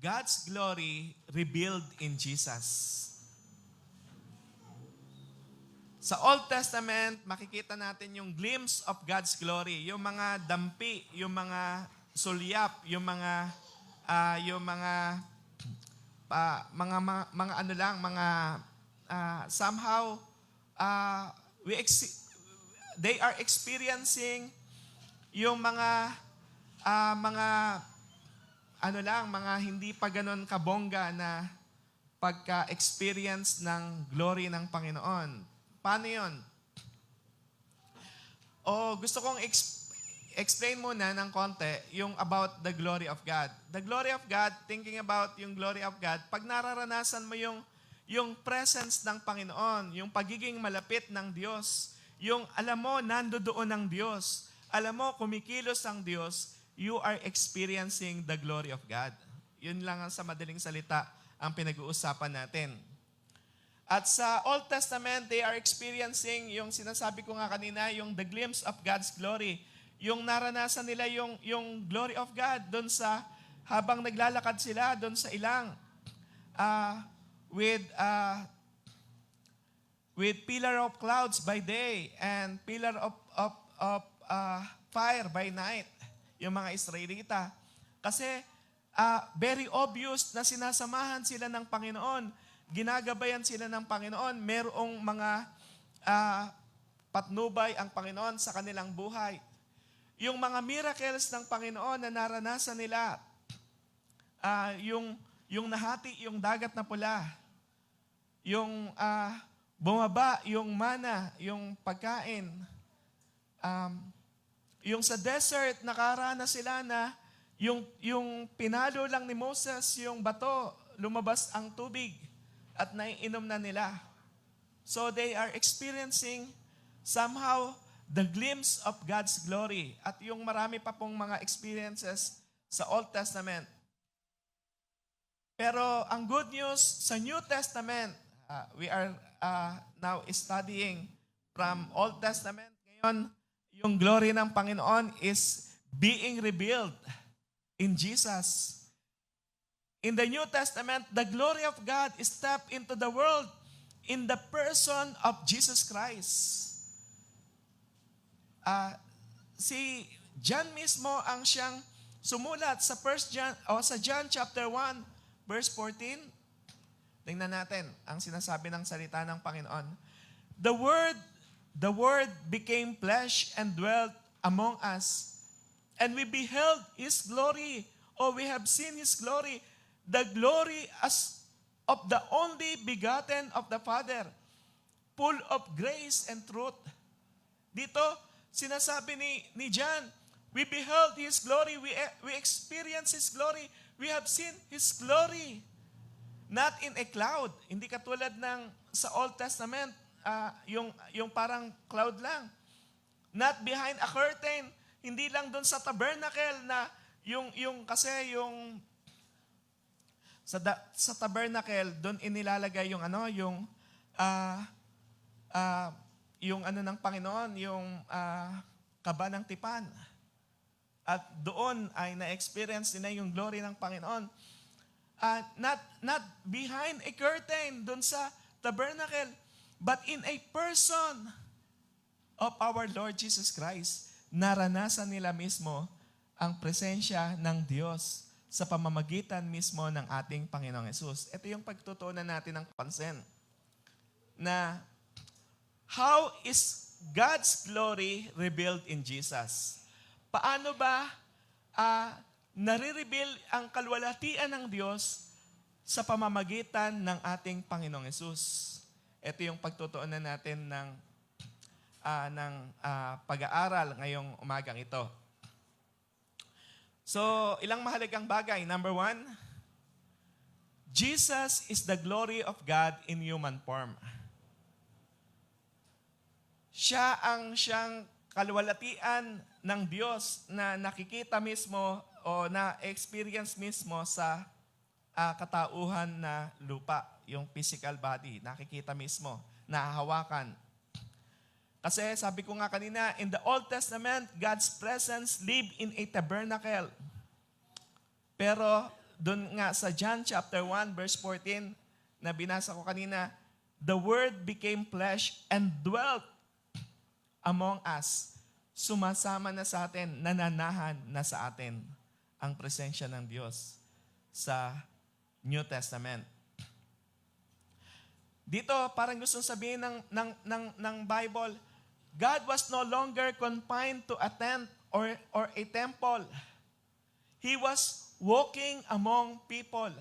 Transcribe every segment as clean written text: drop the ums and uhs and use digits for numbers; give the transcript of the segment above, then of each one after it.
God's glory revealed in Jesus. Sa Old Testament, makikita natin yung glimpse of God's glory, yung mga dampi, yung mga sulyap, yung mga ano lang, somehow they are experiencing yung mga mga hindi pa ganun kabongga na pagka-experience ng glory ng Panginoon. Paano yun? Gusto kong explain muna ng konti yung about the glory of God. The glory of God, thinking about yung glory of God, pag nararanasan mo yung presence ng Panginoon, yung pagiging malapit ng Diyos, yung alam mo, nandoon ang Diyos, alam mo, kumikilos ang Diyos, you are experiencing the glory of God. Yun lang sa madaling salita ang pinag-uusapan natin. At sa Old Testament, they are experiencing yung sinasabi ko nga kanina, yung the glimpse of God's glory. Yung naranasan nila yung glory of God doon sa, habang naglalakad sila doon sa ilang, with pillar of clouds by day and pillar of fire by night, yung mga Israelita. Kasi very obvious na sinasamahan sila ng Panginoon, ginagabayan sila ng Panginoon, merong mga patnubay ang Panginoon sa kanilang buhay. Yung mga miracles ng Panginoon na naranasan nila, yung nahati, yung dagat na pula, yung bumaba, yung mana, yung pagkain, yung sa desert, nakaranas sila na yung pinalo lang ni Moses, yung bato, lumabas ang tubig at naiinom na nila. So they are experiencing somehow the glimpse of God's glory. At yung marami pa pong mga experiences sa Old Testament. Pero ang good news sa New Testament, we are now studying from Old Testament. Ngayon, yung glory ng Panginoon is being revealed in Jesus. In the New Testament, the glory of God stepped into the world in the person of Jesus Christ. Si John mismo ang siyang sumulat sa John chapter 1, verse 14. Tingnan natin ang sinasabi ng salita ng Panginoon. The Word became flesh and dwelt among us, and we beheld His glory, we have seen His glory, the glory as of the only begotten of the Father, full of grace and truth. Dito, sinasabi ni John, we beheld His glory, we experienced His glory, we have seen His glory. Not in a cloud, hindi katulad ng sa Old Testament, yung parang cloud lang. Not behind a curtain, hindi lang doon sa tabernacle na kasi sa tabernacle, doon inilalagay yung ng Panginoon, yung kaba ng tipan. At doon ay na-experience nila yung glory ng Panginoon. Not behind a curtain, doon sa tabernacle, but in a person of our Lord Jesus Christ. Naranasan nila mismo ang presensya ng Diyos sa pamamagitan mismo ng ating Panginoong Hesus. Ito yung pagtutuunan natin ng pansin. Na how is God's glory revealed in Jesus? Paano ba nare-reveal ang kalwalhatian ng Diyos sa pamamagitan ng ating Panginoong Hesus? Ito yung pagtutuunan natin ng pag-aaral ngayong umagang ito. So, ilang mahalagang bagay. Number 1, Jesus is the glory of God in human form. Siya ang siyang kalwalhatian ng Diyos na nakikita mismo o na-experience mismo sa katauhan na lupa, yung physical body, nakikita mismo, nahahawakan. Kasi sabi ko nga kanina, in the Old Testament, God's presence lived in a tabernacle. Pero doon nga sa John chapter 1 verse 14 na binasa ko kanina, the Word became flesh and dwelt among us. Sumasama na sa atin, nananahan na sa atin ang presensya ng Diyos sa New Testament. Dito, parang gusto sabihin ng Bible, God was no longer confined to a tent or a temple. He was walking among people.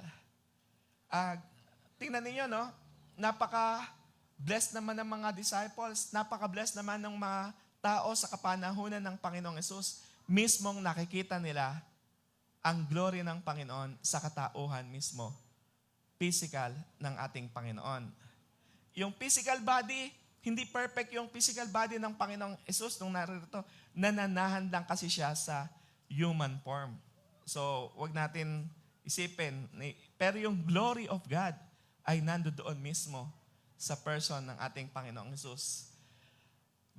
Tingnan niyo, no? Napaka-blessed naman ng mga disciples, napaka-blessed naman ng mga tao sa kapanahunan ng Panginoong Hesus. Mismong nakikita nila ang glory ng Panginoon sa katauhan mismo, physical ng ating Panginoon. Yung physical body, hindi perfect yung physical body ng Panginoong Hesus nung narito. Nananahan lang kasi siya sa human form. So, wag natin isipin. Pero yung glory of God ay nandoon mismo sa person ng ating Panginoong Hesus.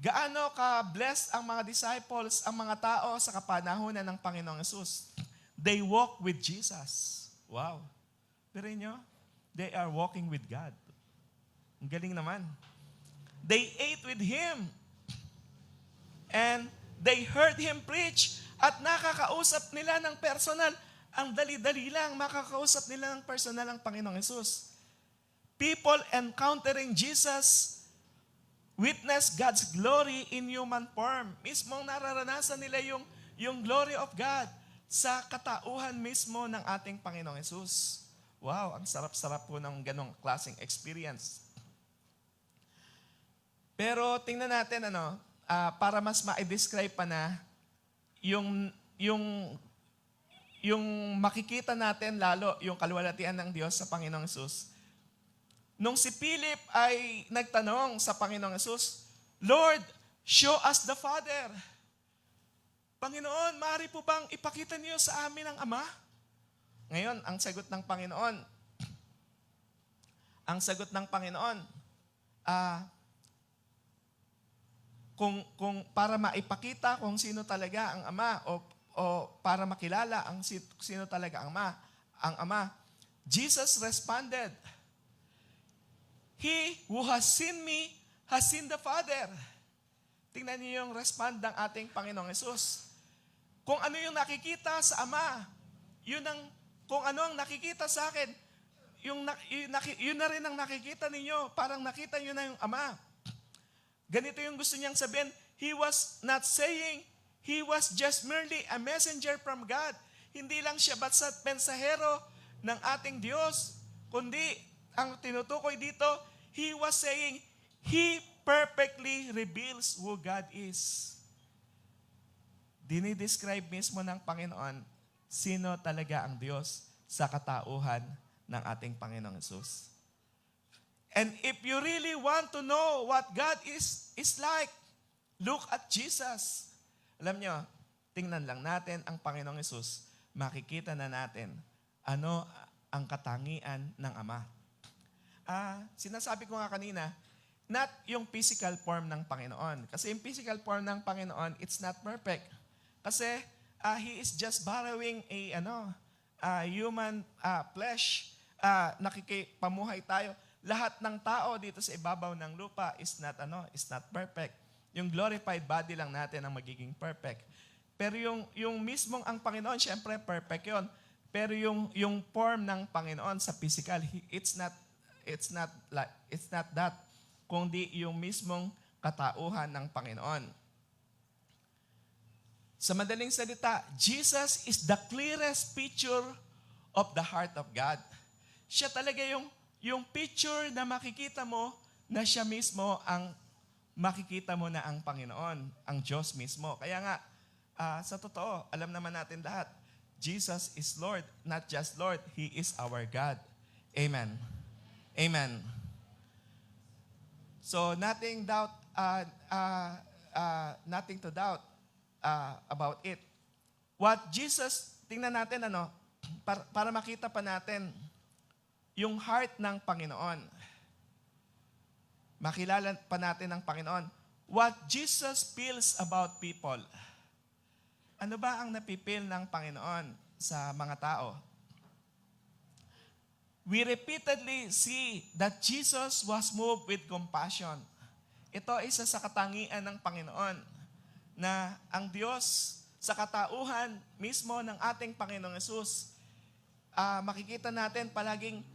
Gaano ka-blessed ang mga disciples, ang mga tao sa kapanahunan ng Panginoong Hesus? They walk with Jesus. Wow. Pero nyo, they are walking with God. Ang galing naman. They ate with Him. And they heard Him preach. At nakakausap nila ng personal. Ang dali-dali lang, makakausap nila ng personal ang Panginoong Hesus. People encountering Jesus witness God's glory in human form. Mismong nararanasan nila yung glory of God sa katauhan mismo ng ating Panginoong Hesus. Wow, ang sarap-sarap po ng ganong klaseng experience. Pero tingnan natin, para mas ma-describe pa na, yung makikita natin lalo, yung kaluwalhatian ng Diyos sa Panginoong Hesus. Nung si Philip ay nagtanong sa Panginoong Hesus, Lord, show us the Father. Panginoon, maaari po bang ipakita niyo sa amin ang Ama? Ngayon, ang sagot ng Panginoon, kung para maipakita kung sino talaga ang Ama o para makilala ang sino talaga ang Ama, Jesus responded, He who has seen me has seen the Father. Tingnan niyo yung respond ng ating Panginoong Hesus. Kung ano yung nakikita sa Ama, kung ano ang nakikita sa akin, yun na rin ang nakikita ninyo. Parang nakita nyo na yung Ama. Ganito yung gusto niyang sabihin, He was not saying, He was just merely a messenger from God. Hindi lang siya basta't mensahero ng ating Diyos, kundi ang tinutukoy dito, He was saying, He perfectly reveals who God is. Dinidescribe mismo ng Panginoon sino talaga ang Diyos sa katauhan ng ating Panginoong Hesus. And if you really want to know what God is like, look at Jesus. Alam nyo, tingnan lang natin ang Panginoong Hesus, makikita na natin ano ang katangian ng Ama. Sinasabi ko nga kanina, not yung physical form ng Panginoon. Kasi yung physical form ng Panginoon, it's not perfect. Kasi He is just borrowing a human flesh. Nakikipamuhay tayo. Lahat ng tao dito sa ibabaw ng lupa is not perfect. Yung glorified body lang natin ang magiging perfect. Pero yung mismong ang Panginoon, syempre perfect yon. Pero yung form ng Panginoon sa physical, it's not that, kundi yung mismong katauhan ng Panginoon. Sa madaling salita, Jesus is the clearest picture of the heart of God. Siya talaga yung picture na makikita mo na siya mismo ang makikita mo na ang Panginoon, ang Diyos mismo. Kaya nga, sa totoo, alam naman natin lahat, Jesus is Lord, not just Lord, He is our God. Amen. Amen. So, nothing to doubt about it. What Jesus, tingnan natin para makita pa natin yung heart ng Panginoon. Makilala pa natin ang Panginoon. What Jesus feels about people. Ano ba ang napipil ng Panginoon sa mga tao? we repeatedly see that Jesus was moved with compassion. Ito ay isa sa katangian ng Panginoon na ang Diyos sa katauhan mismo ng ating Panginoong Hesus, makikita natin palaging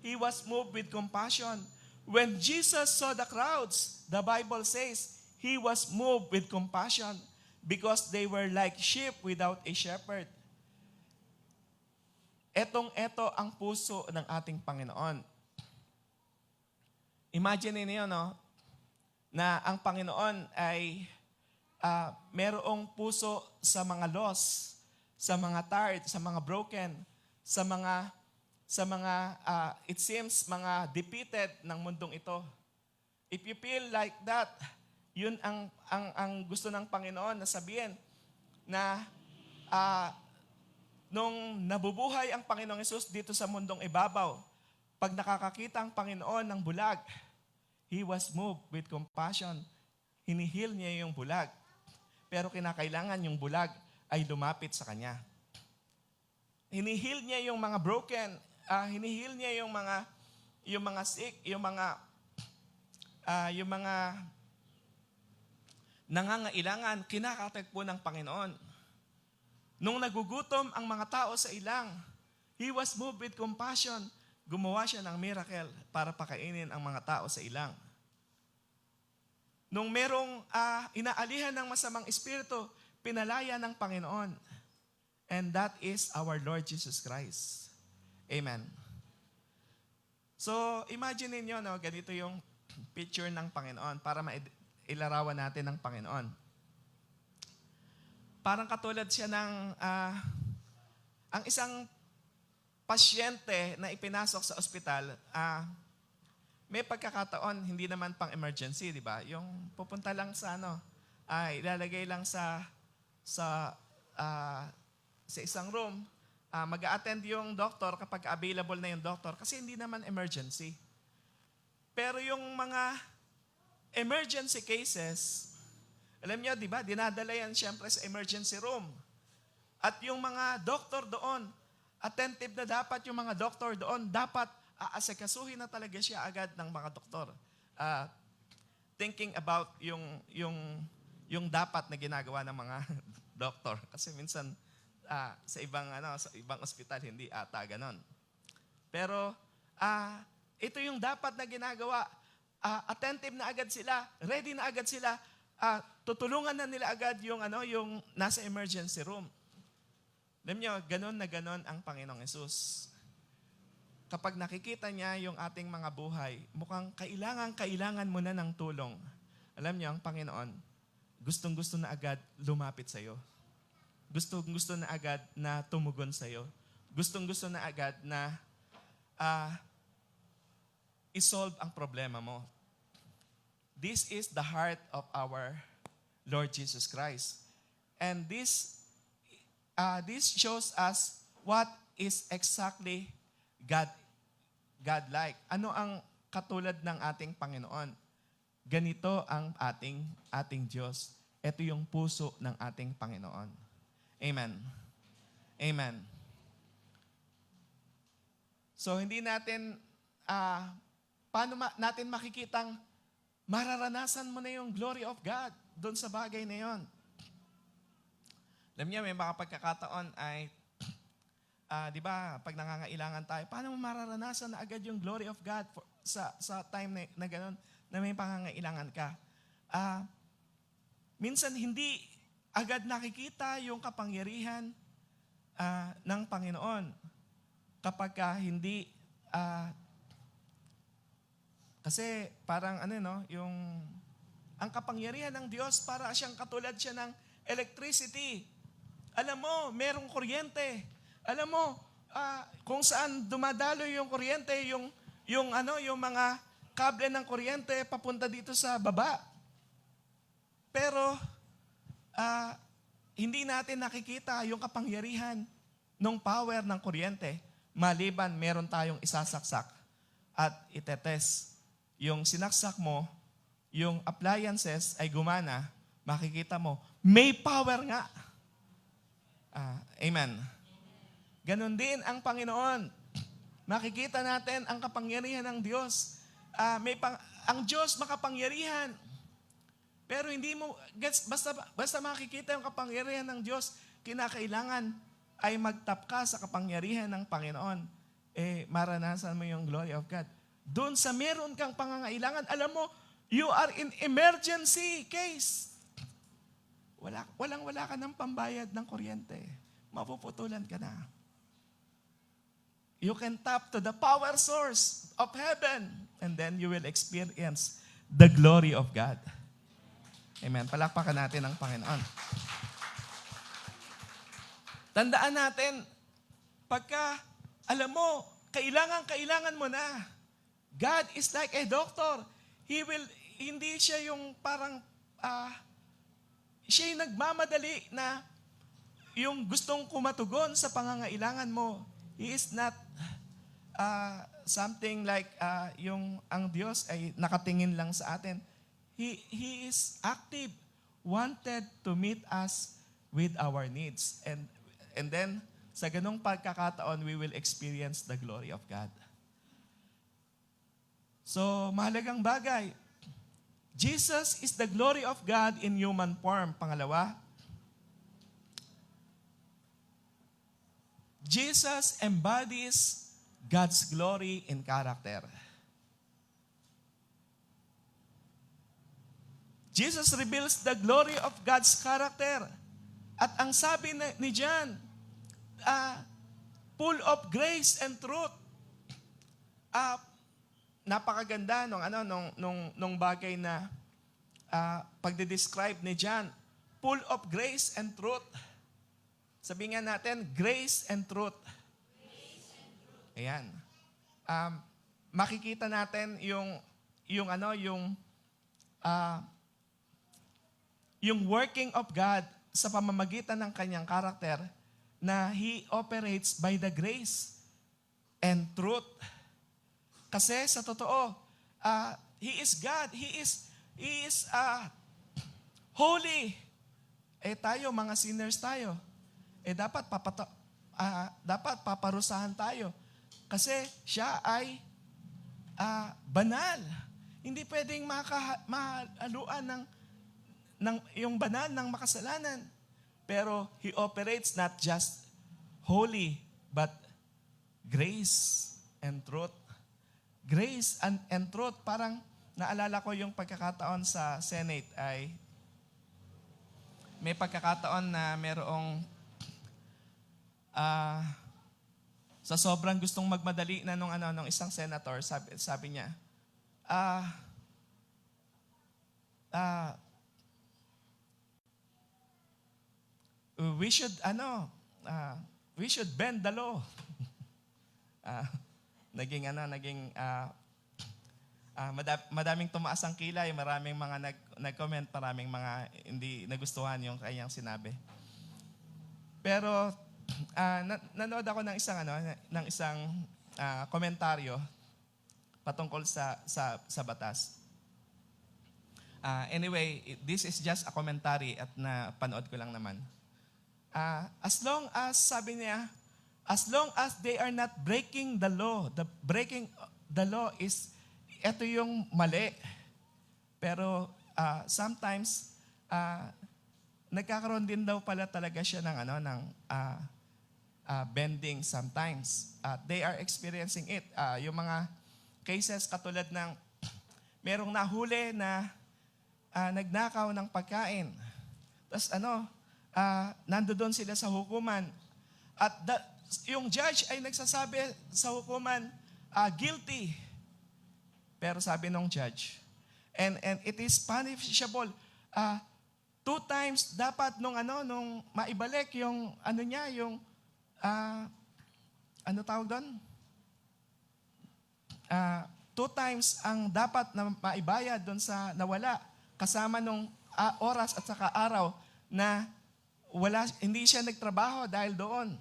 He was moved with compassion. When Jesus saw the crowds, the Bible says, He was moved with compassion because they were like sheep without a shepherd. Ito ang puso ng ating Panginoon. Imagine niyo, no, na ang Panginoon ay merong puso sa mga lost, sa mga tired, sa mga broken, sa mga it seems mga defeated ng mundong ito. If you feel like that, yun ang gusto ng Panginoon na sabihin na nung nabubuhay ang Panginoong Hesus dito sa mundong ibabaw, pag nakakakita ang Panginoon ng bulag, He was moved with compassion. Hinihil niya yung bulag. Pero kinakailangan yung bulag ay lumapit sa Kanya. Hinihil niya yung mga broken, hinihil niya yung mga sick, yung mga nangangailangan, kinakatagpo ng Panginoon. Nung nagugutom ang mga tao sa ilang, He was moved with compassion. Gumawa siya ng miracle para pakainin ang mga tao sa ilang. Nung merong inaalihan ng masamang espiritu, pinalaya ng Panginoon. And that is our Lord Jesus Christ. Amen. So, imagine niyo, no, ganito yung picture ng Panginoon para mailarawan natin ng Panginoon. Parang katulad siya ng ang isang pasyente na ipinasok sa ospital, may pagkakataon, hindi naman pang emergency, di ba? Yung pupunta lang sa ilalagay lang sa isang room, mag-a-attend yung doktor kapag available na yung doktor kasi hindi naman emergency. Pero yung mga emergency cases, alam niyo, di ba, dinadala yan siyempre sa emergency room. At yung mga doktor doon, attentive na dapat yung mga doktor doon, dapat aasikasuhin na talaga siya agad ng mga doktor. Thinking about yung dapat na ginagawa ng mga doktor. Kasi minsan sa ibang ospital hindi ata ganon. Pero ito yung dapat na ginagawa. Attentive na agad sila, ready na agad sila. Tutulungan na nila agad yung nasa emergency room. Alam niyo, ganon na ganon ang Panginoong Hesus. Kapag nakikita niya yung ating mga buhay, mukhang kailangan mo na ng tulong. Alam niyo, ang Panginoon, gustong-gusto na agad lumapit sa iyo. Gustong-gusto na agad na tumugon sa iyo. Gustong-gusto na agad na isolve ang problema mo. This is the heart of our Lord Jesus Christ. And this shows us what is exactly God-like. Ano ang katulad ng ating Panginoon? Ganito ang ating Diyos. Ito yung puso ng ating Panginoon. Amen. Amen. So, hindi natin, paano natin makikitang mararanasan mo na yung glory of God doon sa bagay na yon? Alam niyo, may mga pagkakataon ay di ba, pag nangangailangan tayo, paano mo mararanasan na agad yung glory of God sa time na gano'n, na may pangangailangan ka? Minsan hindi agad nakikita yung kapangyarihan ng Panginoon kapag hindi, kasi parang ang kapangyarihan ng Diyos para siyang katulad siya ng electricity. Alam mo, merong kuryente. Alam mo, kung saan dumadalo yung kuryente, yung mga kable ng kuryente papunta dito sa baba. Pero hindi natin nakikita yung kapangyarihan ng power ng kuryente maliban meron tayong isasaksak at itetest. Yung sinaksak mo, yung appliances ay gumana, makikita mo, may power nga. Amen. Ganon din ang Panginoon. makikita natin ang kapangyarihan ng Diyos. Ang Diyos makapangyarihan. Pero hindi mo, basta makikita yung kapangyarihan ng Diyos, kinakailangan ay magtap ka sa kapangyarihan ng Panginoon. Maranasan mo yung glory of God. Doon sa meron kang pangangailangan, alam mo, you are in emergency case. Wala ka ng pambayad ng kuryente. Mapuputulan ka na. You can tap to the power source of heaven and then you will experience the glory of God. Amen. Palakpakan natin ang Panginoon. Tandaan natin, pagka, alam mo, kailangan mo na. God is like a doctor. Hindi siya yung parang, siya yung nagmamadali na yung gustong kumatugon sa pangangailangan mo. He is not something like ang Diyos ay nakatingin lang sa atin. He is active, wanted to meet us with our needs. And then, sa ganong pagkakataon, we will experience the glory of God. So, mahalagang bagay. Jesus is the glory of God in human form. Pangalawa, Jesus embodies God's glory in character. Jesus reveals the glory of God's character. At ang sabi ni John, full of grace and truth. Napakaganda nung bagay na pagde-describe ni John. Full of grace and truth. Sabihin nga natin, grace and truth. Ayan. Makikita natin yung working of God sa pamamagitan ng kanyang karakter na He operates by the grace and truth. Kasi sa totoo, He is God. He is holy. Tayo, mga sinners tayo. Dapat paparusahan tayo. Kasi siya ay banal. Hindi pwedeng mahaluan ng yung banal ng makasalanan. Pero He operates not just holy, but grace and truth. Grace and truth, parang naalala ko yung pagkakataon sa Senate ay may pagkakataon na merong sa sobrang gustong magmadali na nung isang senator, sabi niya, we should bend the law. Madaming tumaas ang kilay, maraming mga nag-comment, maraming mga hindi nagustuhan yung kanyang sinabi. Pero nanood ako ng isang komentaryo patungkol sa batas. Anyway, this is just a commentary at napanood ko lang naman. As long as, sabi niya, as long as they are not breaking the law, breaking the law is, ito yung mali. Pero sometimes, nagkakaroon din daw pala talaga siya ng bending sometimes. They are experiencing it. Yung mga cases katulad ng merong nahuli na nagnakaw ng pagkain. Tapos nandoon sila sa hukuman. At yung judge ay nagsasabi sa hukuman, guilty. Pero sabi ng judge, and it is punishable. 2 times dapat nung maibalik yung tawag doon? 2 times ang dapat na maibayad doon sa nawala kasama nung oras at saka araw na hindi siya nagtrabaho dahil doon.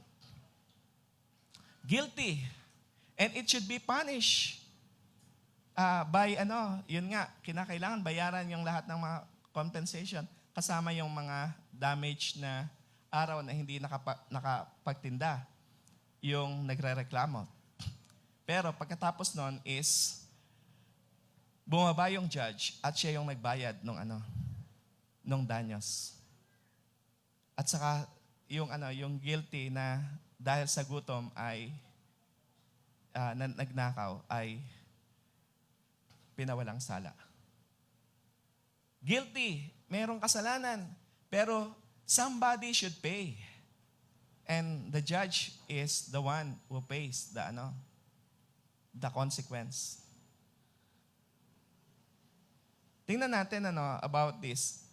Guilty. And it should be punished by yun nga, kinakailangan bayaran yung lahat ng mga compensation kasama yung mga damage na araw na hindi nakapagtinda yung nagrereklamo. Pero pagkatapos nun is, bumaba yung judge at siya yung nagbayad nung danyos. At saka yung guilty na dahil sa gutom ay nagnakaw ay pinawalang sala. Guilty, merong kasalanan, pero somebody should pay. And the judge is the one who pays the consequence. Tingnan natin about this.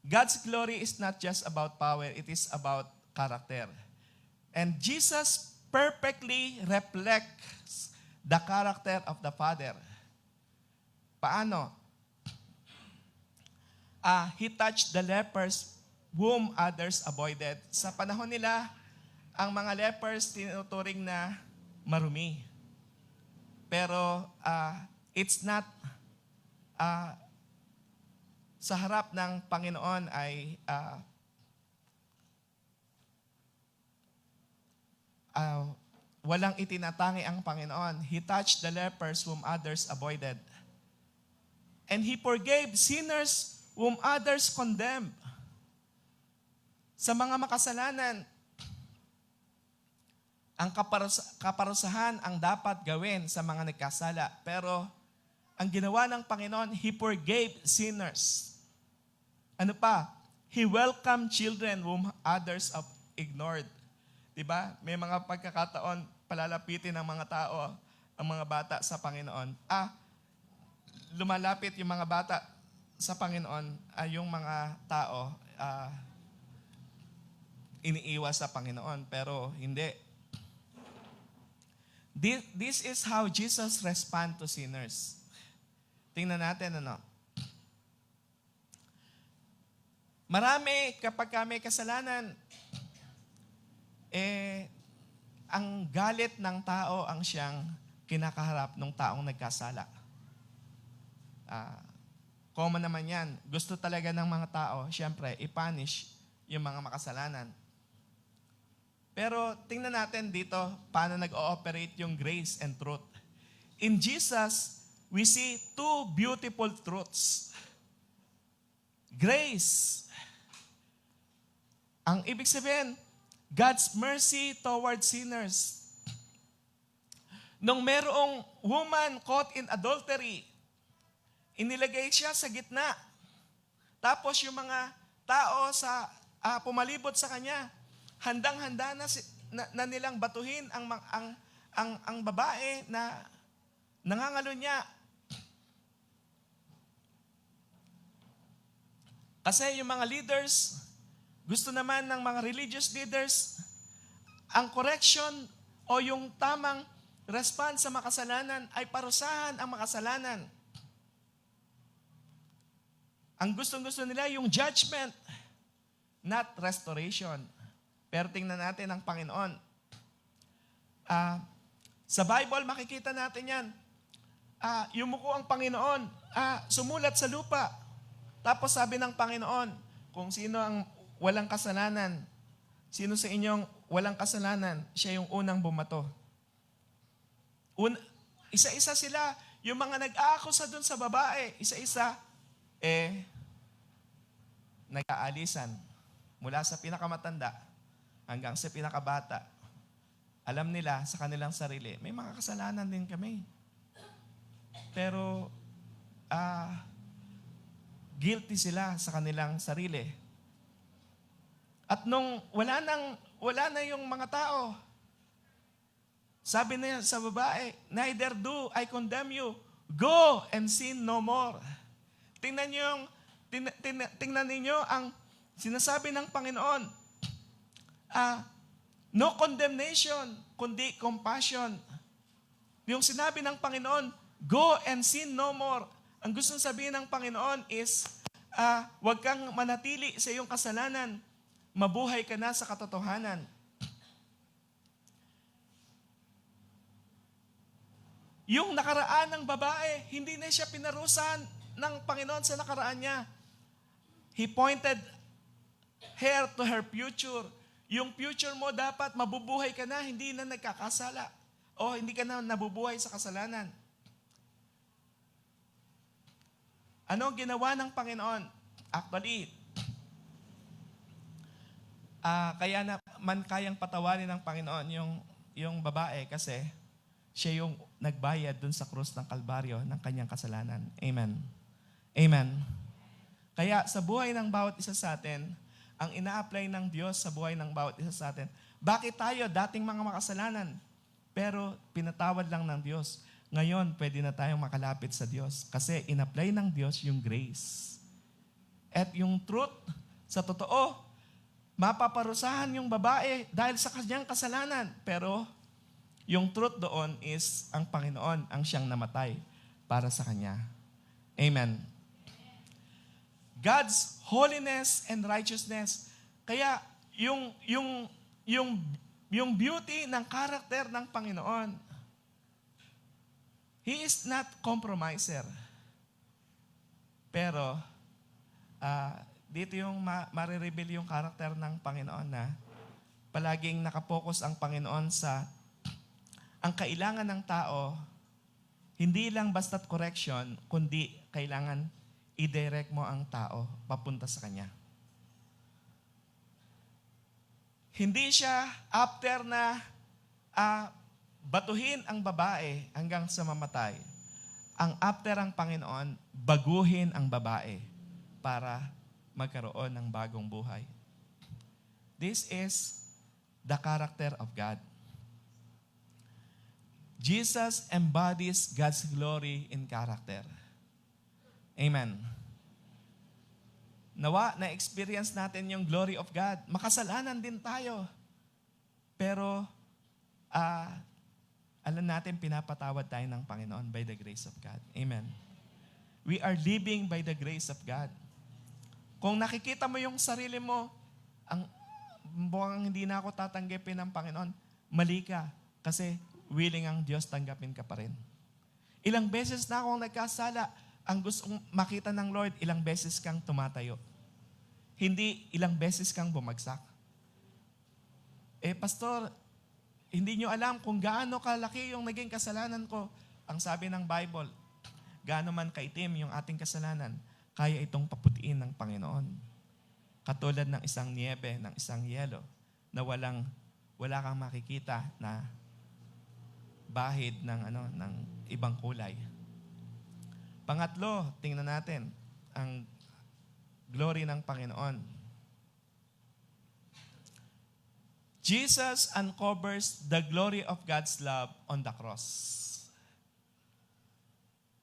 God's glory is not just about power, it is about character. And Jesus perfectly reflects the character of the Father. Paano? He touched the lepers whom others avoided. Sa panahon nila, ang mga lepers tinuturing na marumi. Pero it's not sa harap ng Panginoon ay walang itinatangi ang Panginoon. He touched the lepers whom others avoided. And He forgave sinners whom others condemned. Sa mga makasalanan, ang kaparusahan ang dapat gawin sa mga nagkasala. Pero ang ginawa ng Panginoon, He forgave sinners. Ano pa? He welcomed children whom others have ignored. Diba? May mga pagkakataon, palalapitin ng mga tao, ang mga bata sa Panginoon. Lumalapit yung mga bata sa Panginoon, yung mga tao, iniiwas sa Panginoon. Pero hindi. This is how Jesus responds to sinners. Tingnan natin, Marami, kapag may kasalanan, ang galit ng tao ang siyang kinakaharap ng taong nagkasala. Common naman yan. Gusto talaga ng mga tao, siyempre, i-punish yung mga makasalanan. Pero tingnan natin dito, paano nag-ooperate yung grace and truth. In Jesus, we see two beautiful truths. Grace. Ang ibig sabihin, God's mercy towards sinners. Nung merong woman caught in adultery, inilagay siya sa gitna. Tapos yung mga tao sa pumalibot sa kanya, handang-handa na nilang batuhin ang babae na nangangalo niya. Kasi yung mga leaders, gusto naman ng mga religious leaders, ang correction o yung tamang response sa makasalanan ay parusahan ang makasalanan. Ang gustong-gusto nila yung judgment, not restoration. Pero tingnan natin ang Panginoon. Sa Bible, makikita natin yan. Yumuko ang Panginoon, sumulat sa lupa. Tapos sabi ng Panginoon, kung sino ang walang kasalanan, sino sa inyong walang kasalanan, siya yung unang bumato. Isa-isa sila, yung mga nag-aakusa dun sa babae, isa-isa, nag-aalisan. Mula sa pinakamatanda hanggang sa pinakabata. Alam nila sa kanilang sarili, may mga kasalanan din kami. Pero, guilty sila sa kanilang sarili. At nung wala na yung mga tao, sabi na sa babae, neither do I condemn you. Go and sin no more. Tingnan ninyo ang sinasabi ng Panginoon. No condemnation, kundi compassion. Yung sinabi ng Panginoon, go and sin no more. Ang gustong sabihin ng Panginoon is, huwag kang manatili sa iyong kasalanan. Mabuhay ka na sa katotohanan. Yung nakaraan ng babae, hindi na siya pinarusahan ng Panginoon sa nakaraan niya. He pointed her to her future. Yung future mo dapat mabubuhay ka na, hindi na nagkakasala. o hindi ka na nabubuhay sa kasalanan. Ano ginawa ng Panginoon? Actually, kaya naman kayang patawarin ng Panginoon yung babae kasi siya yung nagbayad dun sa krus ng Kalbaryo ng kanyang kasalanan. Amen. Amen. Kaya sa buhay ng bawat isa sa atin, ang ina-apply ng Diyos sa buhay ng bawat isa sa atin, bakit tayo dating mga makasalanan, pero pinatawad lang ng Diyos. Ngayon, pwede na tayong makalapit sa Diyos kasi in-apply ng Diyos yung grace. At yung truth, sa totoo, mapaparusahan yung babae dahil sa kanyang kasalanan. Pero yung truth doon is ang Panginoon ang siyang namatay para sa kanya. Amen. God's holiness and righteousness. Kaya yung beauty ng karakter ng Panginoon, He is not compromiser. Pero, dito yung marireveal yung karakter ng Panginoon na palaging nakapokus ang Panginoon sa ang kailangan ng tao, hindi lang basta't correction, kundi kailangan i-direct mo ang tao papunta sa Kanya. Hindi siya after na batuhin ang babae hanggang sa mamatay. Ang after ang Panginoon, baguhin ang babae para magkaroon ng bagong buhay. This is the character of God. Jesus embodies God's glory in character. Amen. Nawa, na-experience natin yung glory of God. Makasalanan din tayo. Pero, alam natin, pinapatawad tayo ng Panginoon by the grace of God. Amen. We are living by the grace of God. Kung nakikita mo yung sarili mo, mukhang hindi na ako tatanggapin ng Panginoon, mali ka. Kasi willing ang Diyos, tanggapin ka pa rin. Ilang beses na akong nagkasala, ang gusto makita ng Lord, ilang beses kang tumatayo. Hindi ilang beses kang bumagsak. Pastor, hindi nyo alam kung gaano kalaki yung naging kasalanan ko. Ang sabi ng Bible, gaano man kaitim yung ating kasalanan, kaya itong paputiin ng Panginoon. Katulad ng isang niebe, ng isang yelo, na wala kang makikita na bahid ng ibang kulay. Pangatlo, tingnan natin ang glory ng Panginoon. Jesus uncovers the glory of God's love on the cross.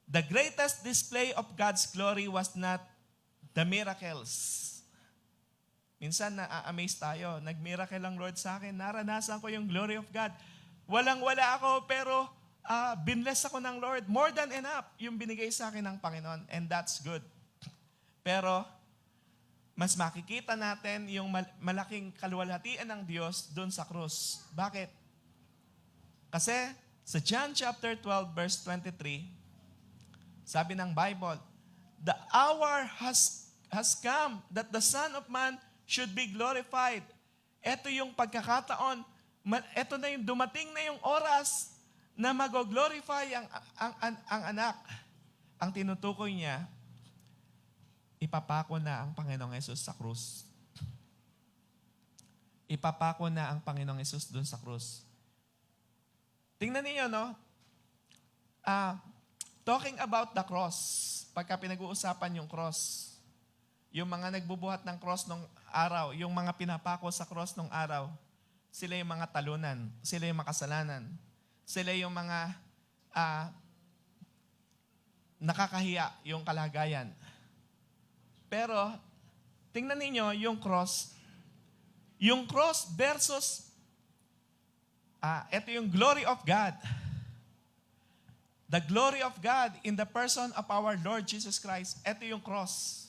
The greatest display of God's glory was not the miracles. Minsan na-amaze tayo. Nag-miracle ang Lord sa akin. Naranasan ko yung glory of God. Walang-wala ako, pero binless ako ng Lord. More than enough yung binigay sa akin ng Panginoon. And that's good. Pero, mas makikita natin yung malaking kaluwalhatian ng Diyos doon sa krus. Bakit? Kasi sa John chapter 12 verse 23, sabi ng Bible, the hour has come that the Son of Man should be glorified. Ito yung pagkakataon, ito na yung dumating na yung oras na mag-glorify ang anak. Ang tinutukoy niya, ipapako na ang Panginoong Hesus sa krus. Ipapako na ang Panginoong Hesus doon sa krus. Tingnan niyo, no? Talking about the cross, pagka pinag-uusapan yung cross, yung mga nagbubuhat ng cross nung araw, yung mga pinapako sa cross nung araw, sila yung mga talunan, sila yung makasalanan, sila yung mga nakakahiya, yung kalagayan. Pero, tingnan ninyo yung cross. Yung cross versus, ito yung glory of God. The glory of God in the person of our Lord Jesus Christ. Ito yung cross.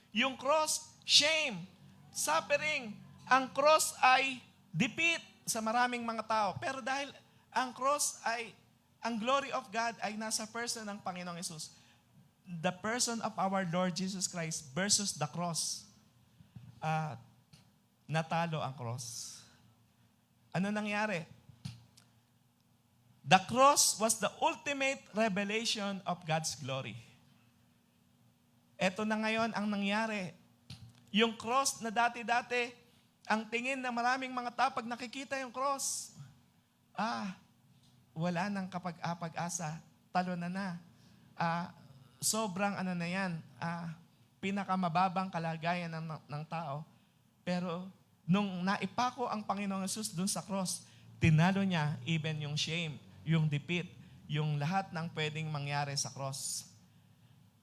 Yung cross, shame, suffering. Ang cross ay defeat sa maraming mga tao. Pero dahil ang cross ay, ang glory of God ay nasa person ng Panginoong Hesus. The person of our Lord Jesus Christ versus the cross. Natalo ang cross. Ano nangyari? The cross was the ultimate revelation of God's glory. Ito na ngayon ang nangyari. Yung cross na dati-dati, ang tingin ng maraming mga tao pag nakikita yung cross, wala nang kapag-asa, talo na. Sobrang na yan, pinakamababang kalagayan ng tao. Pero nung naipako ang Panginoong Hesus dun sa cross, tinalo niya even yung shame, yung defeat, yung lahat ng pwedeng mangyari sa cross.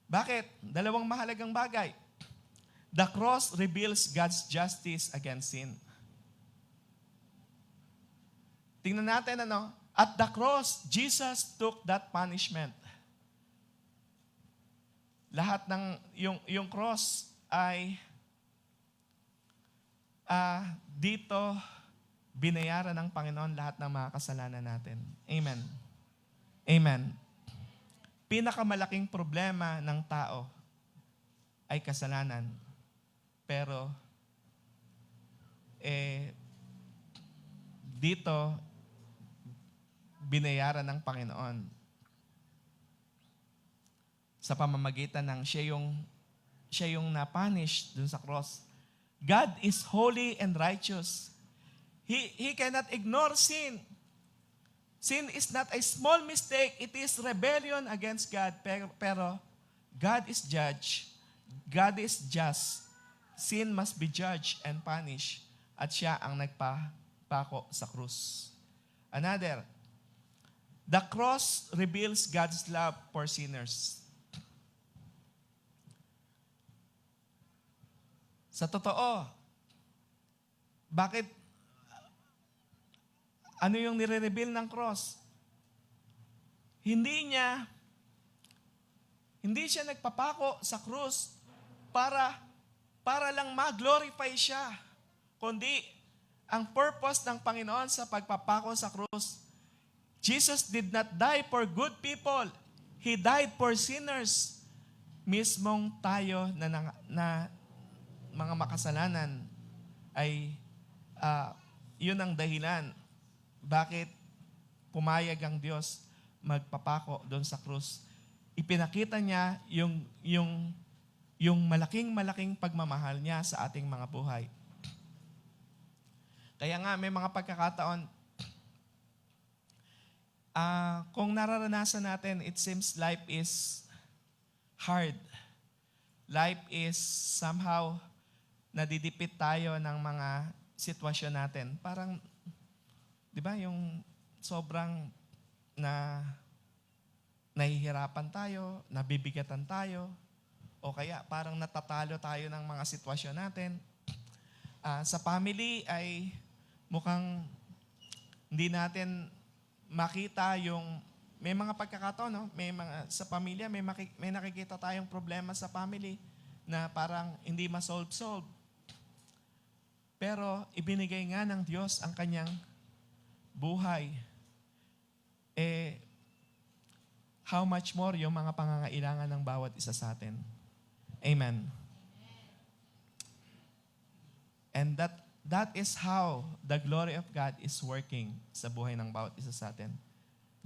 Bakit? Dalawang mahalagang bagay. The cross reveals God's justice against sin. Tingnan natin at the cross, Jesus took that punishment. Lahat ng, yung cross ay dito binayaran ng Panginoon lahat ng mga kasalanan natin. Amen. Amen. Pinakamalaking problema ng tao ay kasalanan. Pero, dito, binayaran ng Panginoon sa pamamagitan ng siya yung na-punish dun sa cross. God is holy and righteous. He cannot ignore sin. Sin is not a small mistake. It is rebellion against God. Pero God is judge. God is just. Sin must be judged and punished. At siya ang nagpapako sa krus. Another, the cross reveals God's love for sinners. Sa totoo, bakit? Ano yung nire-reveal ng cross? Hindi siya nagpapako sa krus para lang ma-glorify siya. Kundi, ang purpose ng Panginoon sa pagpapako sa krus, Jesus did not die for good people. He died for sinners. Mismong tayo na mga makasalanan ay yun ang dahilan bakit pumayag ang Diyos magpapako doon sa krus. Ipinakita niya yung malaking pagmamahal niya sa ating mga buhay. Kaya nga may mga pagkakataon, kung nararanasan natin, it seems life is hard. Life is somehow nadidipit tayo ng mga sitwasyon natin. Parang, di ba, yung sobrang nahihirapan tayo, nabibigatan tayo, o kaya parang natatalo tayo ng mga sitwasyon natin. Sa family ay mukhang hindi natin makita may mga pagkakataon, no? Sa pamilya, may nakikita tayong problema sa family na parang hindi ma-solve. Pero ibinigay nga ng Diyos ang kanyang buhay. How much more yung mga pangangailangan ng bawat isa sa atin. Amen. And that is how the glory of God is working sa buhay ng bawat isa sa atin.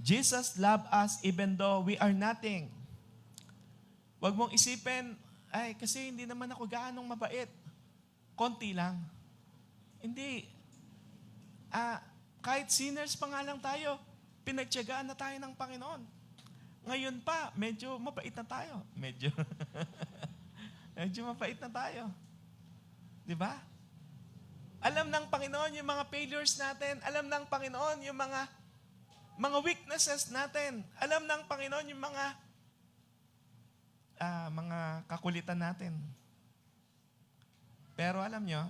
Jesus loved us even though we are nothing. Huwag mong isipin, kasi hindi naman ako gaanong mabait. Konti lang. Hindi. Kahit sinners pa nga lang tayo, pinagtiyagaan na tayo ng Panginoon. Ngayon pa, medyo mabait na tayo. Medyo mabait na tayo. Di ba? Alam ng Panginoon yung mga failures natin. Alam ng Panginoon yung mga weaknesses natin. Alam ng Panginoon yung mga kakulitan natin. Pero alam nyo,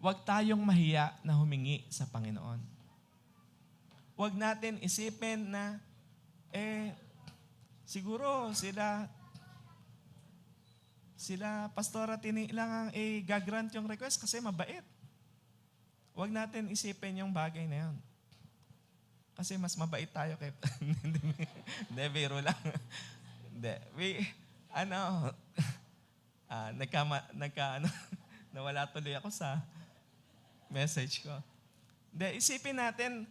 huwag tayong mahiya na humingi sa Panginoon. Huwag natin isipin na, siguro sila Pastora Tini lang ang gagrant yung request kasi mabait. Huwag natin isipin yung bagay na yun. Kasi mas mabait tayo kay... Hindi, biro lang. Hindi. Nawala tuloy ako sa message ko. Hindi, isipin natin,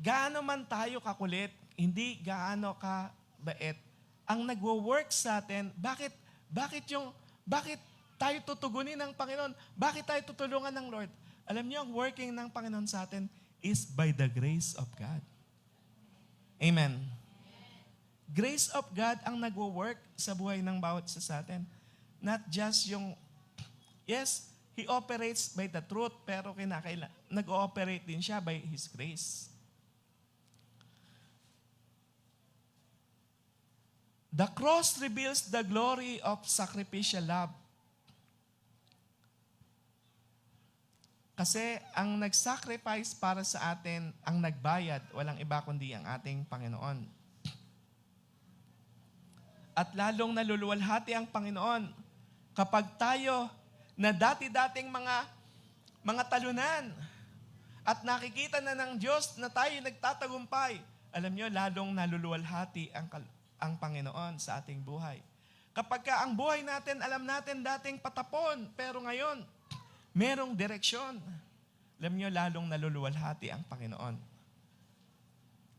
gaano man tayo kakulit, hindi gaano kabait, ang nagwo-work sa atin, bakit tayo tutugunin ng Panginoon? Bakit tayo tutulungan ng Lord? Alam niyo, ang working ng Panginoon sa atin is by the grace of God. Amen. Grace of God ang nagwo-work sa buhay ng bawat isa sa atin. Not just yes, He operates by the truth, pero nag-ooperate din siya by His grace. The cross reveals the glory of sacrificial love. Kasi ang nag-sacrifice para sa atin, ang nagbayad, walang iba kundi ang ating Panginoon. At lalong naluluwalhati ang Panginoon kapag tayo na dati-dating mga talunan at nakikita na ng Diyos na tayo nagtatagumpay, alam nyo, lalong naluluwalhati ang Panginoon sa ating buhay. Kapag ang buhay natin, alam natin dating patapon, pero ngayon, merong direksyon. Alam nyo, lalong naluluwalhati ang Panginoon.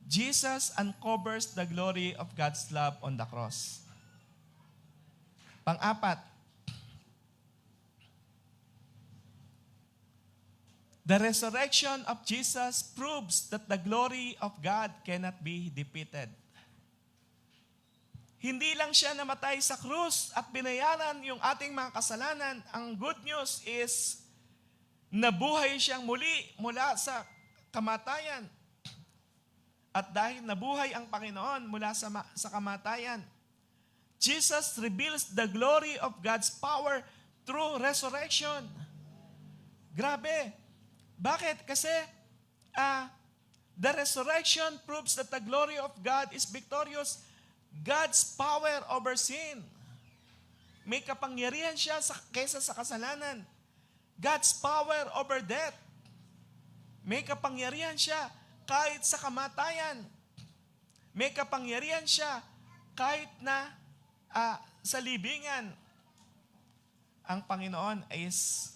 Jesus uncovers the glory of God's love on the cross. Pang-apat, the resurrection of Jesus proves that the glory of God cannot be defeated. Hindi lang siya namatay sa krus at binayaran yung ating mga kasalanan. Ang good news is, nabuhay siyang muli mula sa kamatayan. At dahil nabuhay ang Panginoon mula sa kamatayan, Jesus reveals the glory of God's power through resurrection. Grabe. Bakit? Kasi the resurrection proves that the glory of God is victorious. God's power over sin. May kapangyarihan siya kaysa sa kasalanan. God's power over death. May kapangyarihan siya kahit sa kamatayan. May kapangyarihan siya kahit na sa libingan. Ang Panginoon is,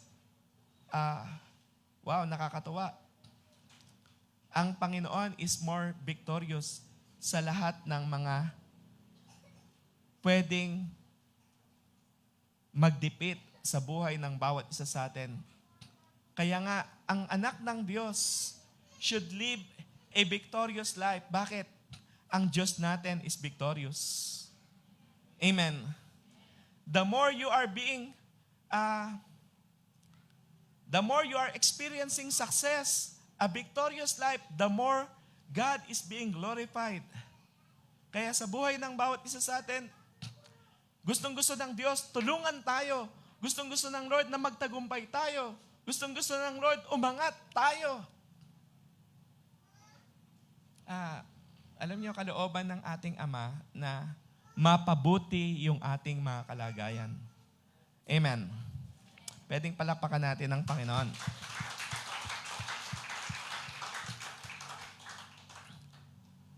nakakatuwa. Ang Panginoon is more victorious sa lahat ng mga pwedeng magdipit sa buhay ng bawat isa sa atin. Kaya nga, ang anak ng Diyos should live a victorious life. Bakit? Ang Diyos natin is victorious. Amen. The more you are experiencing success, a victorious life, the more God is being glorified. Kaya sa buhay ng bawat isa sa atin, gustong-gusto ng Diyos, tulungan tayo. Gustong-gusto ng Lord na magtagumpay tayo. Gustong-gusto ng Lord, umangat tayo. Alam niyo, kalooban ng ating Ama na mapabuti yung ating mga kalagayan. Amen. Pwedeng palapakan natin ang Panginoon.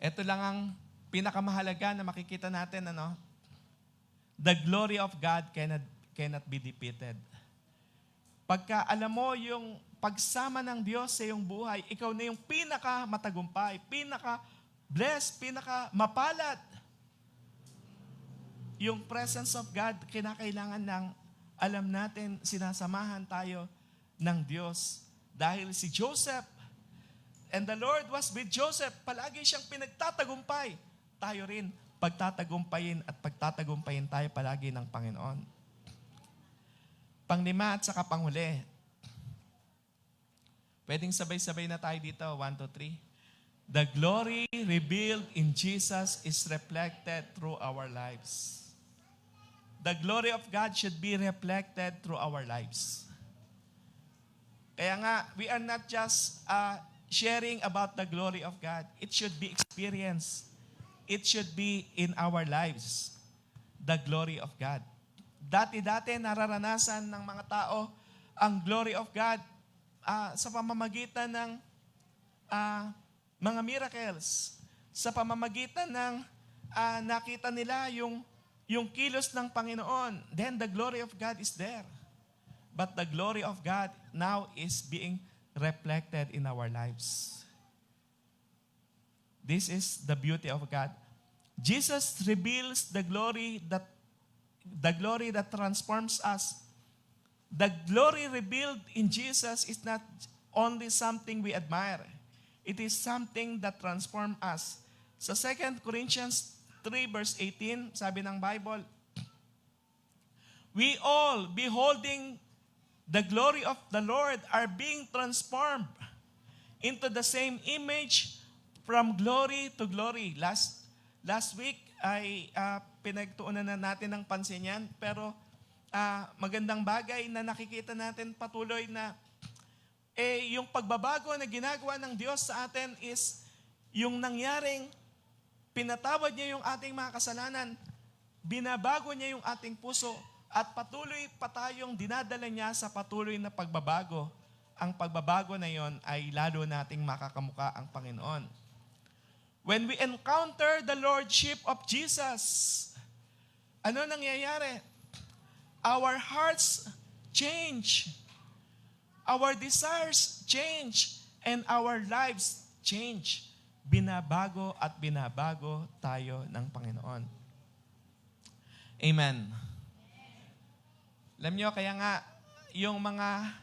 Ito lang ang pinakamahalaga na makikita natin, The glory of God cannot be defeated. Pagka alam mo yung pagsama ng Diyos sa iyong buhay, ikaw na yung pinaka-matagumpay, pinaka-blessed, pinaka-mapalad. Yung presence of God, kinakailangan ng alam natin, sinasamahan tayo ng Diyos. Dahil si Joseph, and the Lord was with Joseph, palagi siyang pinagtatagumpay. Tayo rin, pagtatagumpayin tayo palagi ng Panginoon. Panglima at saka panghuli. Pwedeng sabay-sabay na tayo dito. 1, 2, 3. The glory revealed in Jesus is reflected through our lives. The glory of God should be reflected through our lives. Kaya nga, we are not just sharing about the glory of God. It should be experienced. It should be in our lives, the glory of God. Dati-dati nararanasan ng mga tao ang glory of God sa pamamagitan ng mga miracles, sa pamamagitan ng nakita nila yung kilos ng Panginoon. Then the glory of God is there. But the glory of God now is being reflected in our lives. This is the beauty of God. Jesus reveals the glory that transforms us. The glory revealed in Jesus is not only something we admire. It is something that transforms us. Sa 2 Corinthians 3 verse 18, sabi ng Bible, we all, beholding the glory of the Lord, are being transformed into the same image from glory to glory. Last week ay pinagtuunan na natin ng pansin yan, pero magandang bagay na nakikita natin patuloy na yung pagbabago na ginagawa ng Diyos sa atin is yung nangyaring pinatawad niya yung ating mga kasalanan, binabago niya yung ating puso, at patuloy pa tayong dinadala niya sa patuloy na pagbabago. Ang pagbabago na yon ay lalo nating makakamuka ang Panginoon. When we encounter the Lordship of Jesus, ano nangyayari? Our hearts change. Our desires change. And our lives change. Binabago at binabago tayo ng Panginoon. Amen. Alam nyo, kaya nga, yung mga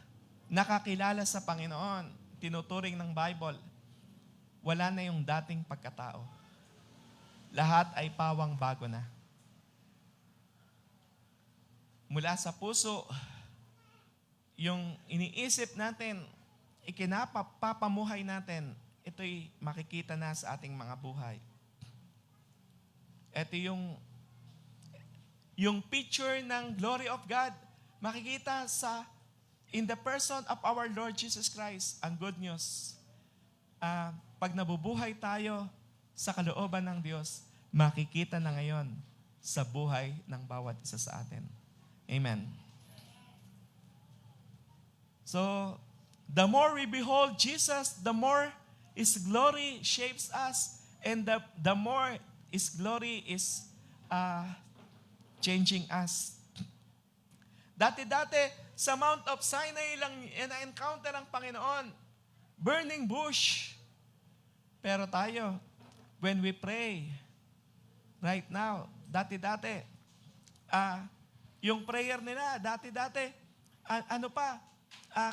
nakakilala sa Panginoon, tinuturing ng Bible, wala na yung dating pagkatao. Lahat ay pawang bago na. Mula sa puso, yung iniisip natin, ikinapapamuhay natin, ito'y makikita na sa ating mga buhay. Ito yung picture ng glory of God, makikita in the person of our Lord Jesus Christ. Ang good news, pag nabubuhay tayo sa kalooban ng Diyos, makikita na ngayon sa buhay ng bawat isa sa atin. Amen. So, the more we behold Jesus, the more His glory shapes us, and the more His glory is changing us. Dati-dati, sa Mount of Sinai lang na-encounter ang Panginoon. Burning bush. Pero tayo, when we pray, right now, dati-dati, yung prayer nila, dati-dati,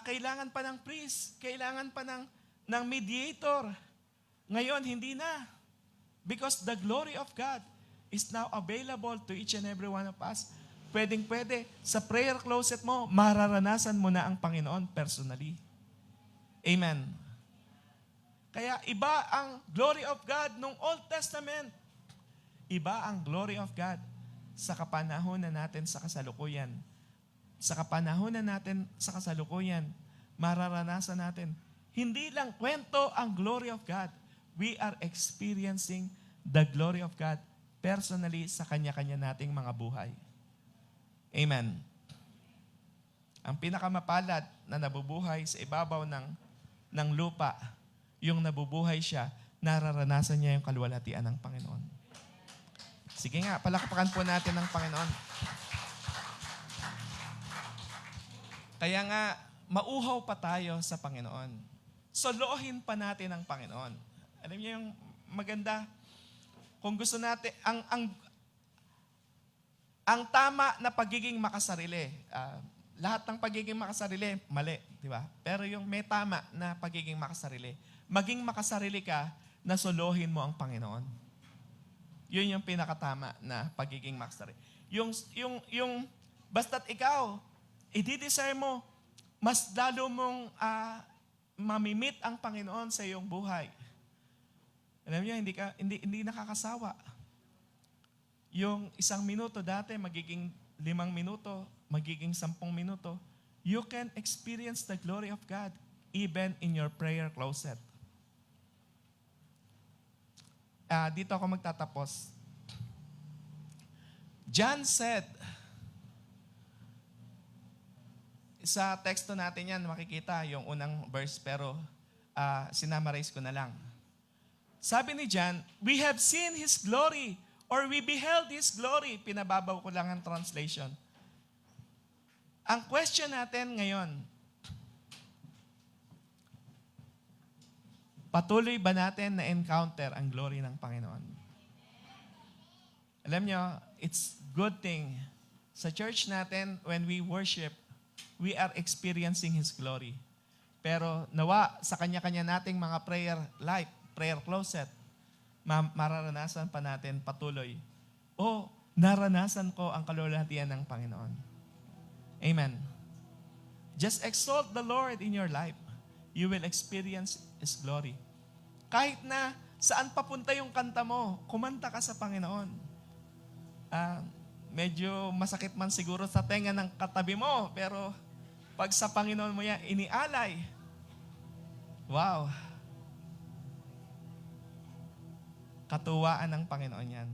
kailangan pa ng priest, kailangan pa ng mediator. Ngayon, hindi na. Because the glory of God is now available to each and every one of us. Pwedeng-pwede, sa prayer closet mo, mararanasan mo na ang Panginoon personally. Amen. Kaya iba ang glory of God nung Old Testament. Iba ang glory of God sa kapanahonan natin sa kasalukuyan. Sa kapanahonan natin sa kasalukuyan, mararanasan natin. Hindi lang kwento ang glory of God. We are experiencing the glory of God personally sa kanya-kanya nating mga buhay. Amen. Ang pinakamapalad na nabubuhay sa ibabaw ng lupa, yung nabubuhay siya, nararanasan niya yung kaluwalhatian ng Panginoon. Sige nga, palakpakan po natin ng Panginoon. Kaya nga, mauhaw pa tayo sa Panginoon. Solohin pa natin ang Panginoon. Alam niyo yung maganda, kung gusto natin, ang tama na pagiging makasarili, lahat ng pagiging makasarili, mali, di ba? Pero yung may tama na pagiging makasarili, maging makasarili ka na solohin mo ang Panginoon. Yun yung pinakatama na pagiging makasarili. Yung basta't ikaw, i-desire mo, mas lalo mong mamimit ang Panginoon sa iyong buhay. Alam niyo, hindi nakakasawa. Yung 1 minuto dati, magiging 5 minuto, magiging 10 minuto. You can experience the glory of God even in your prayer closet. Dito ako magtatapos. John said, sa teksto natin yan, makikita yung unang verse, pero sinamarize ko na lang. Sabi ni John, we have seen His glory, or we beheld His glory. Pinababaw ko lang ang translation. Ang question natin ngayon, Patuloy ba natin na encounter ang glory ng Panginoon? Alam nyo, it's good thing. Sa church natin, when we worship, we are experiencing His glory. Pero nawa, sa kanya-kanya nating mga prayer life, prayer closet, mararanasan pa natin patuloy. O, naranasan ko ang kalulatian ng Panginoon. Amen. Just exalt the Lord in your life. You will experience His glory. Kahit na saan papunta yung kanta mo, kumanta ka sa Panginoon. Medyo masakit man siguro sa tenga ng katabi mo, pero pag sa Panginoon mo yan, inialay. Wow. Katuwaan ng Panginoon yan.